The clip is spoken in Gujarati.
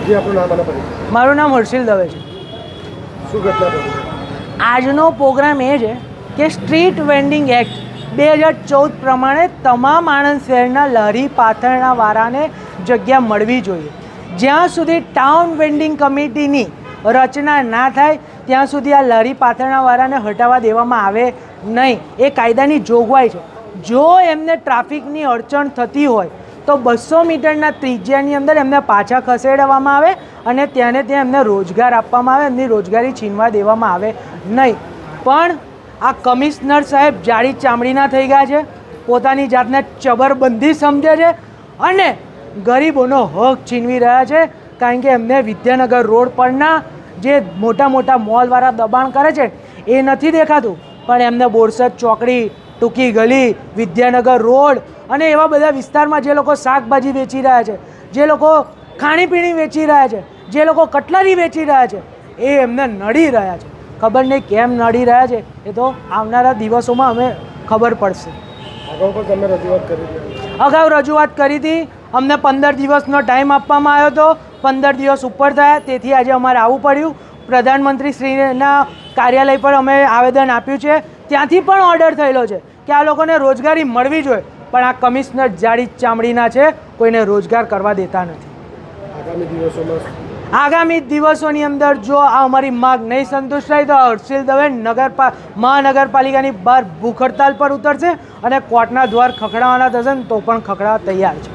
જે આપણું નામ અને પરિચય? મારું નામ હર્ષિલ દવે છે. શું ઘટના બની? આજનો પ્રોગ્રામ એ છે કે સ્ટ્રીટ વેન્ડિંગ એક્ટ 2014 પ્રમાણે તમામ આણંદ શહેરના લારી પાથરણા વાળાને જગ્યા મળવી જોઈએ. જ્યાં સુધી ટાઉન વેન્ડિંગ કમિટીની રચના ના થાય ત્યાં સુધી આ લારી પાથરણાવાળાને હટાવવા દેવામાં આવે નહીં. એ કાયદાની જોગવાઈ છે. જો એમને ટ્રાફિકની અડચણ થતી હોય તો 200 મીટરના ત્રિજ્યાની અંદર એમને પાછા ખસેડવામાં આવે અને ત્યાં એમને રોજગાર આપવામાં આવે, એમની રોજગારી છીનવા દેવામાં આવે નહીં. પણ આ કમિશનર સાહેબ જાડી ચામડીના થઈ ગયા છે, પોતાની જાતને ચબરબંધી સમજે છે અને ગરીબોનો હક છીનવી રહ્યા છે. કારણ કે એમને વિદ્યાનગર રોડ પરના જે મોટા મોટા મોલવાળા દબાણ કરે છે એ નથી દેખાતું, પણ એમને બોરસદ ચોકડી, ટૂંકી ગલી, વિદ્યાનગર રોડ અને એવા બધા વિસ્તારમાં જે લોકો શાકભાજી વેચી રહ્યા છે, જે લોકો ખાણીપીણી વેચી રહ્યા છે, જે લોકો કટલરી વેચી રહ્યા છે, એ એમને નડી રહ્યા છે. ખબર નહીં કેમ નડી રહ્યા છે, એ તો આવનારા દિવસોમાં અમે ખબર પડશે. અગાઉ પણ તમે રજૂઆત કરી હતી? અગાઉ રજૂઆત કરી હતી. અમને 15 દિવસનો ટાઈમ આપવામાં આવ્યો હતો. 15 દિવસ ઉપર થયા, તેથી આજે અમારે આવવું પડ્યું. પ્રધાનમંત્રી શ્રીના કાર્યાલય પર અમે આવેદન આપ્યું છે. ત્યાંથી પણ ઓર્ડર થયેલો છે કે આ લોકોને રોજગારી મળવી જોઈએ, પણ આ કમિશનર જાડી ચામડીના છે, કોઈને રોજગાર કરવા દેતા નથી. આગામી દિવસોની અંદર જો આ અમારી માંગ નહીં સંતુષ્ટ થાય તો હર્ષિલ દવે મહાનગરપાલિકાની બહાર ભૂખ હડતાલ પર ઉતરશે અને કોર્ટના દ્વાર ખખડાવવાના થશે ને તો પણ ખખડાવવા તૈયાર છે.